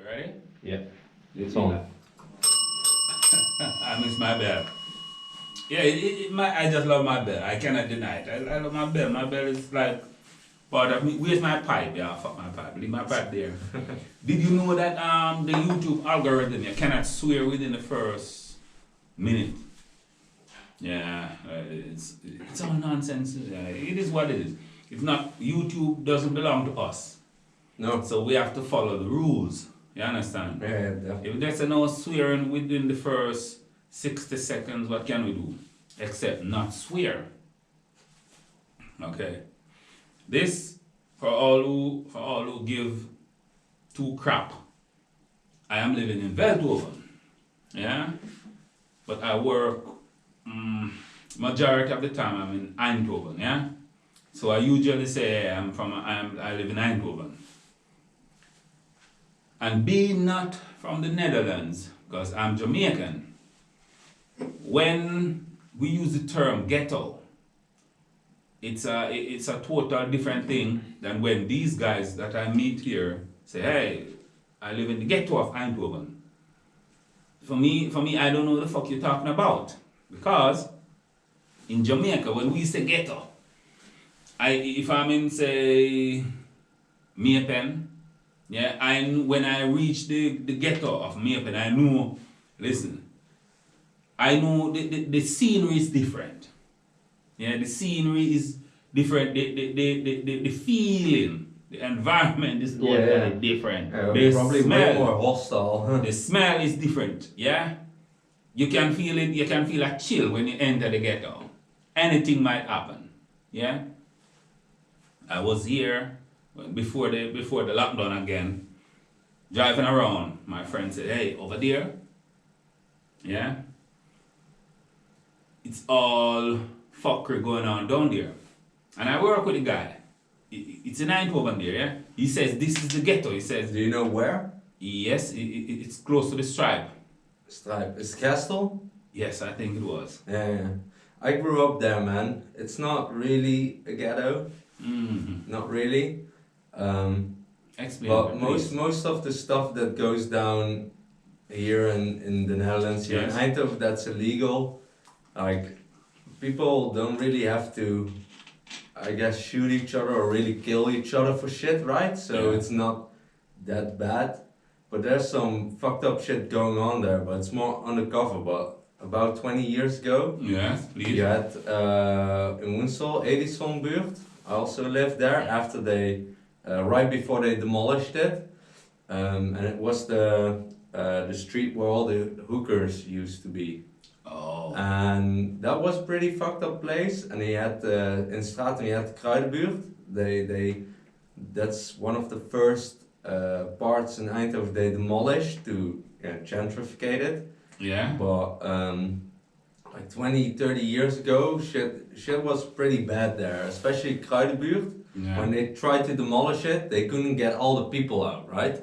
Ready? Yeah, it's on. I miss my bed. Yeah, I just love my bed. I cannot deny it. I love my bed. My bed is like part of me. Where's my pipe? Yeah, fuck my pipe. Leave my pipe there. Did you know that the YouTube algorithm, you cannot swear within the first minute? Yeah, it's all nonsense. It is what it is. If not, YouTube doesn't belong to us. No. So we have to follow the rules. You understand? Yeah, definitely. If there's no swearing within the first 60 seconds, what can we do? Except not swear. Okay. This for all who give two crap. I am living in VELDHOVEN. Yeah? But I work majority of the time I'm in Eindhoven, yeah? So I usually say I live in Eindhoven. And being not from the Nederlands, because I'm Jamaican, when we use the term ghetto, it's a total different thing than when these guys that I meet here say, hey, I live in the ghetto of Eindhoven. For me, I don't know what the fuck you're talking about. Because in Jamaica, when we say ghetto, if I'm in, say, Maypen, yeah, when I reach the ghetto of Maypen, I know, listen, I know the scenery is different. Yeah, the scenery is different, the feeling, the environment is totally different. The probably smell, way more hostile. the smell is different, yeah? You can feel it, you can feel a chill when you enter the ghetto. Anything might happen, yeah? I was here before the lockdown again, driving around. My friend said, hey, over there, yeah? It's all fuckery going on down there. And I work with a guy. It's in Eindhoven there, yeah? He says, this is the ghetto. He says, Do you know where? yes, it's close to the Stripe. Stripe. Is Castle? Yes, I think it was. Yeah. I grew up there, man. It's not really a ghetto. Mm-hmm. Not really. Explain. But please. most of the stuff that goes down here in the Netherlands, here Yes. in Eindhoven, that's illegal. Like, people don't really have to, I guess, shoot each other or really kill each other for shit, right? So Yeah. it's not that bad. But there's some fucked up shit going on there, but it's more undercover. But about 20 years ago, Yes, please. you had in Woensel, Edisonbuurt. I also lived there after right before they demolished it. And it was the street where all the hookers used to be. Oh. And that was pretty fucked up place. And he had in Stratum, he had Kruidenbuurt. That's one of the first parts in Eindhoven they demolished to gentrificate it. Yeah. But like 20, 30 years ago, shit was pretty bad there, especially Kruidenbuurt. Yeah. When they tried to demolish it, they couldn't get all the people out, right?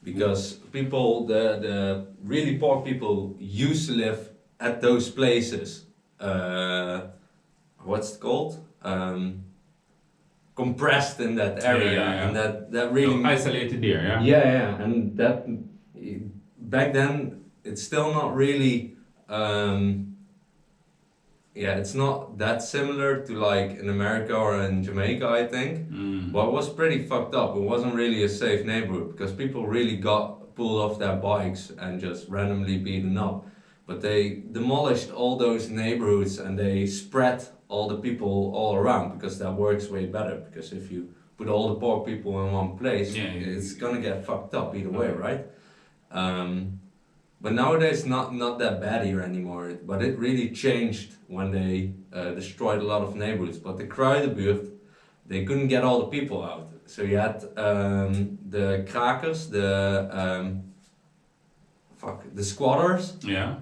Because people, the really poor people used to live at those places. What's it called? Compressed in that area, Yeah. and that really isolated there, yeah? yeah, and that back then it's still not really it's not that similar to like in America or in Jamaica, I think. But it was pretty fucked up. It wasn't really a safe neighborhood because people really got pulled off their bikes and just randomly beaten up. But they demolished all those neighborhoods and they spread all the people all around because that works way better. Because if you put all the poor people in one place, it's gonna get fucked up either way, right? But nowadays not that bad here anymore. But it really changed when they destroyed a lot of neighborhoods. But the Kruidenbuurt, they couldn't get all the people out. So you had the krakers, the squatters. Yeah.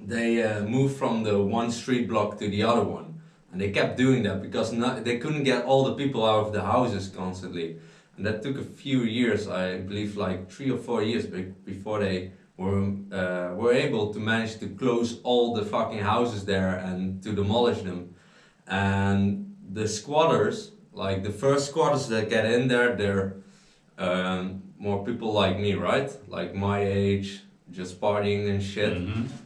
They moved from the one street block to the other one. And they kept doing that because they couldn't get all the people out of the houses constantly. And that took a few years, I believe like 3 or 4 years before they were able to manage to close all the fucking houses there and to demolish them. And the squatters, like the first squatters that get in there, they're more people like me, right? Like my age, just partying and shit.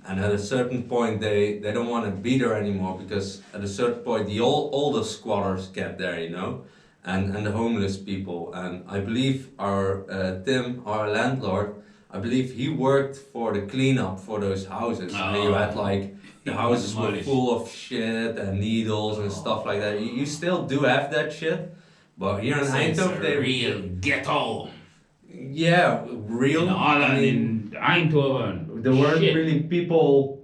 And at a certain point, they don't want to be there anymore because at a certain point, the older squatters get there, you know, and the homeless people. And I believe our Tim, our landlord, I believe he worked for the cleanup for those houses. And you had like the houses were full of shit and needles and stuff like that. You still do have that shit, but here in Eindhoven, they real ghetto. Yeah, real. In Holland, in Eindhoven. There weren't really people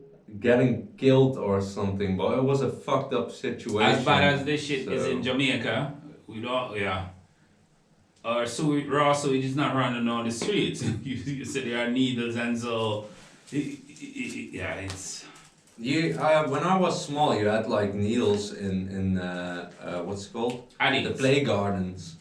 getting killed or something, but it was a fucked up situation. As bad as this shit is in Jamaica, we don't, Our raw sewage is not running on the streets. you said there are needles and so, it's... When I was small, you had like needles in what's it called? Addicts. The play gardens.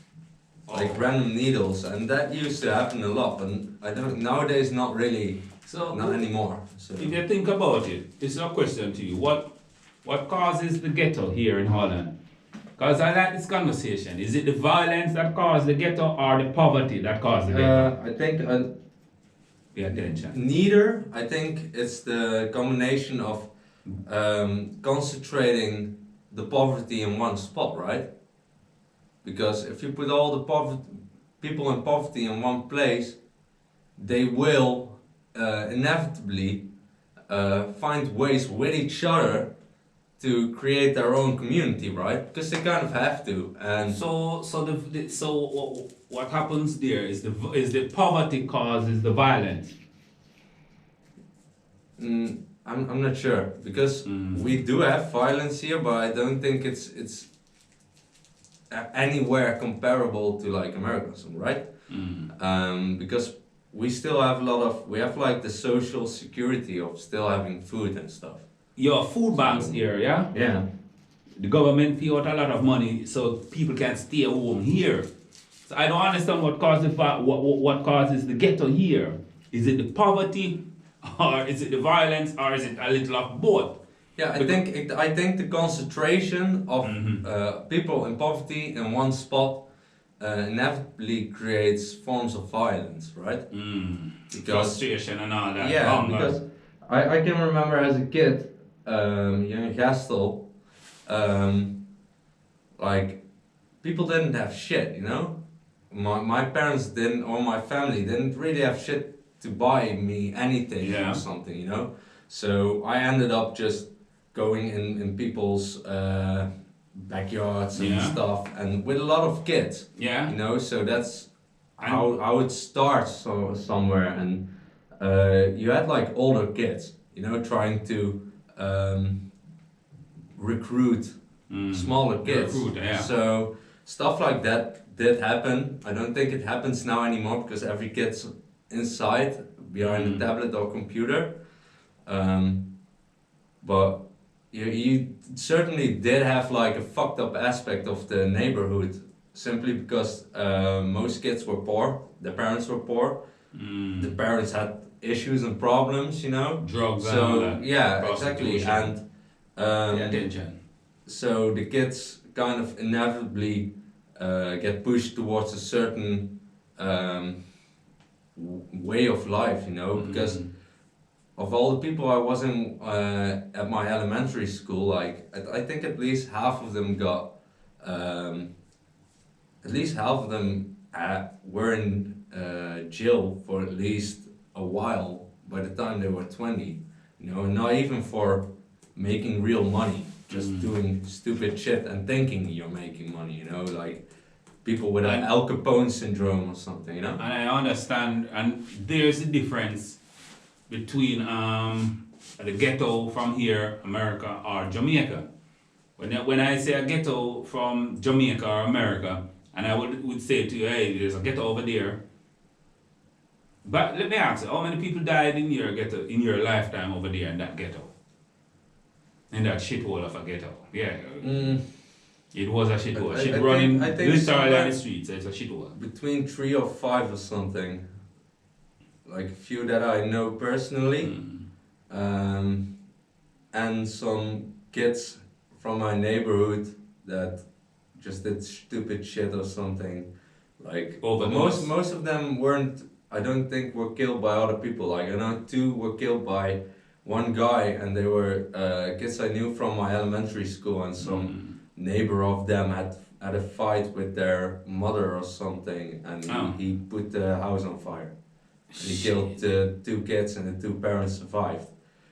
Like random needles, and that used to happen a lot, but I don't nowadays not really, not anymore. So if you think about it, it's a question to you. What causes the ghetto here in Holland? Because I like this conversation. Is it the violence that caused the ghetto or the poverty that caused the ghetto? I think pay attention. Neither. I think it's the combination of concentrating the poverty in one spot, right? Because if you put all the people in poverty in one place, they will inevitably find ways with each other to create their own community, right? Because they kind of have to. And so what happens there is the poverty causes the violence. I'm not sure because we do have violence here, but I don't think it's anywhere comparable to like America, right? Because we still have we have like the social security of still having food and stuff. Your food banks here, yeah? Yeah. The government pay out a lot of money so people can stay home here. So I don't understand what causes the ghetto here. Is it the poverty, or is it the violence, or is it a little of both? Yeah, I think the concentration of people in poverty in one spot inevitably creates forms of violence, right? Frustration and all that. Yeah, hunger. because I can remember as a kid, young Gastel, like people didn't have shit, you know. My parents didn't, or my family didn't really have shit to buy me anything or something, you know. So I ended up just going in people's backyards and stuff, and with a lot of kids. Yeah. You know, so that's how it starts somewhere, and you had like older kids, you know, trying to recruit smaller kids. So stuff like that did happen. I don't think it happens now anymore because every kid's inside behind a tablet or computer. But you certainly did have like a fucked up aspect of the neighborhood simply because most kids were poor, the parents were poor, the parents had issues and problems, you know. Drugs and so all that. yeah, exactly, and attention. so the kids kind of inevitably get pushed towards a certain way of life, you know, because of all the people I was in at my elementary school, like I think at least half of them got, were in jail for at least a while by the time they were 20, you know, not even for making real money, just doing stupid shit and thinking you're making money, you know, like people with an Al Capone syndrome or something, you know. And I understand, and there's a difference between the ghetto from here, America, or Jamaica. When I say a ghetto from Jamaica or America, and I would say to you, hey, there's a ghetto over there. But let me ask you, how many people died in your ghetto, in your lifetime over there in that ghetto? In that shithole of a ghetto? Yeah. It was a shithole. Shit running literally on the streets, it's a shithole. Between 3 or 5 or something. Like a few that I know personally, and some kids from my neighborhood that just did stupid shit or something. Like Overdose. most of them weren't. I don't think were killed by other people. Like I know 2 were killed by one guy, and they were kids I knew from my elementary school, and some neighbor of them had a fight with their mother or something, and he put the house on fire. And he killed 2 kids, and the 2 parents survived.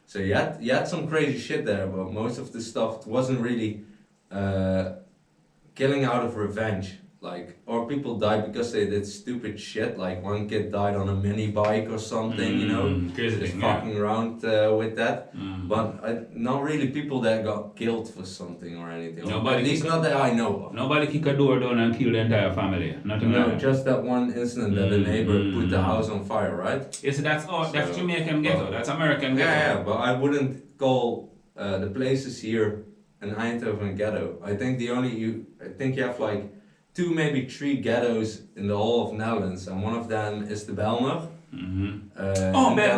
So you had some crazy shit there, but most of the stuff wasn't really killing out of revenge. Like, or people died because they did stupid shit. Like one kid died on a mini bike or something, you know, just fucking around with that. But not really people that got killed for something or anything. At least not that I know of. Nobody kick a door down and kill the entire family. Nothing like that. Just that one incident that the neighbor put the house on fire, right? Yes, that's Jamaican ghetto. That's American ghetto. Yeah, but I wouldn't call the places here an Eindhoven ghetto. I think you have like 2, maybe 3 ghettos in the whole of Netherlands, and one of them is the Belmer. Amsterdam.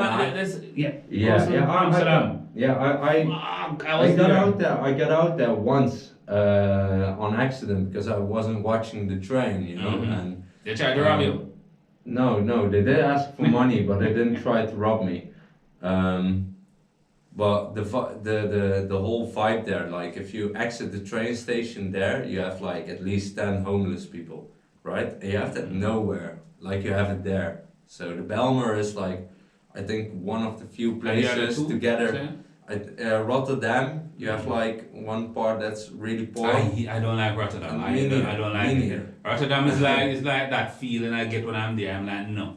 I got out there once on accident because I wasn't watching the train, you know. And they tried to rob you. No, they did ask for money, but they didn't try to rob me. But the whole vibe there, like if you exit the train station there, you have like at least 10 homeless people, right? And you have that nowhere, like you have it there. So the Belmer is like, I think one of the few places together. Rotterdam, you have like one part that's really poor. I don't like Rotterdam. I don't like it. Rotterdam is like that feeling I get when I'm there. I'm like, no.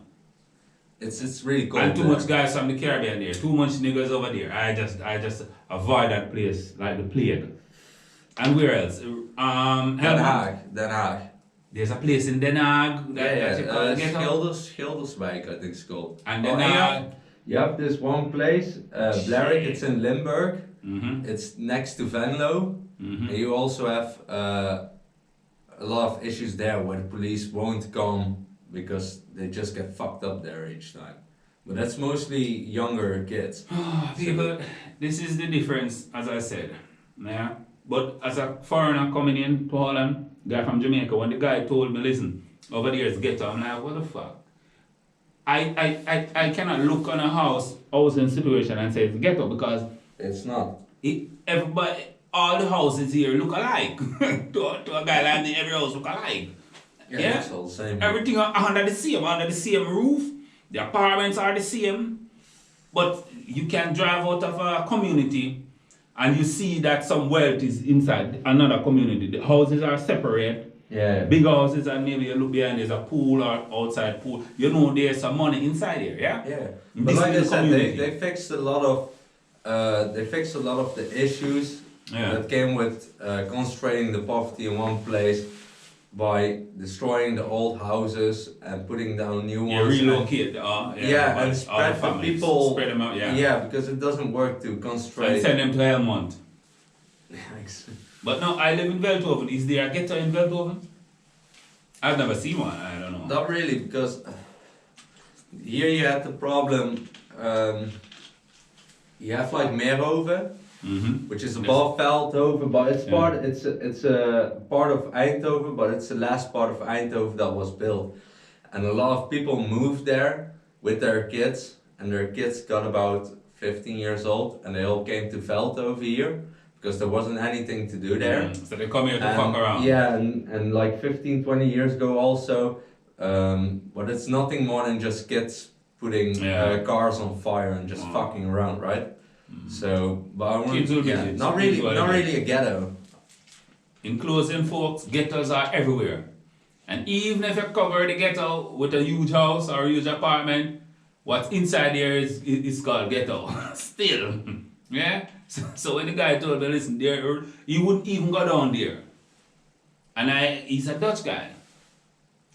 It's really cold. And too much guys from the Caribbean there. Too much niggas over there. I just avoid that place like the plague. And where else? Den Haag. There's a place in Den Haag Schilderswijk, I think it's called. And then you have this one place, Blarick, it's in Limburg. It's next to Venlo. And you also have a lot of issues there where the police won't come because they just get fucked up there each time. But that's mostly younger kids. People, this is the difference, as I said. Yeah. But as a foreigner coming in to Holland, guy from Jamaica, when the guy told me, listen, over there is ghetto, I'm like, what the fuck? I cannot look on a housing situation and say it's ghetto because it's not. Everybody, all the houses here look alike. to a guy like me, every house look alike. Yeah, it's all the same. Everything under the same roof. The apartments are the same. But you can drive out of a community and you see that some wealth is inside another community. The houses are separate. Yeah. Big houses, and maybe you look behind, there's a pool or outside pool. You know there's some money inside here, yeah? Yeah. But like I said, they fixed a lot of the issues that came with concentrating the poverty in one place by destroying the old houses and putting down new ones. Relocate. And spread the people. Spread them out, Yeah, because it doesn't work to concentrate. And send them to Helmond. Thanks. But no, I live in VELDHOVEN. Is there a ghetto in VELDHOVEN? I've never seen one, I don't know. Not really, because here you have the problem, you have like Eindhoven, which is above VELDHOVEN, but it's a part of Eindhoven, but it's the last part of Eindhoven that was built. And a lot of people moved there with their kids, and their kids got about 15 years old, and they all came to VELDHOVEN here. Because there wasn't anything to do there. So they come here to fuck around. Yeah, and like 15, 20 years ago also. But it's nothing more than just kids putting cars on fire and just fucking around, right? So, but I want not really a ghetto. In closing, folks, ghettos are everywhere. And even if you cover the ghetto with a huge house or a huge apartment, what's inside there is called ghetto. Still. Yeah? So when the guy told me, listen, there, he wouldn't even go down there. And he's a Dutch guy.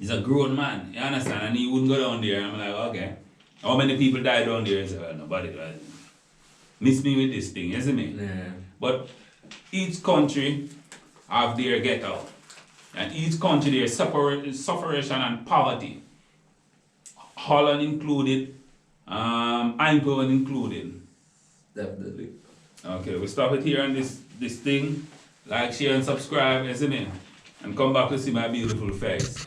He's a grown man, you understand? And he wouldn't go down there. I'm like, okay. How many people died down there? He said, well, nobody. Miss me with this thing, isn't it? Yeah. But each country have their ghetto. And each country their sufferation and poverty. Holland included, Eindhoven included. Definitely. Okay, we stop it here on this thing. Like, share and subscribe, isn't it? And come back to see my beautiful face.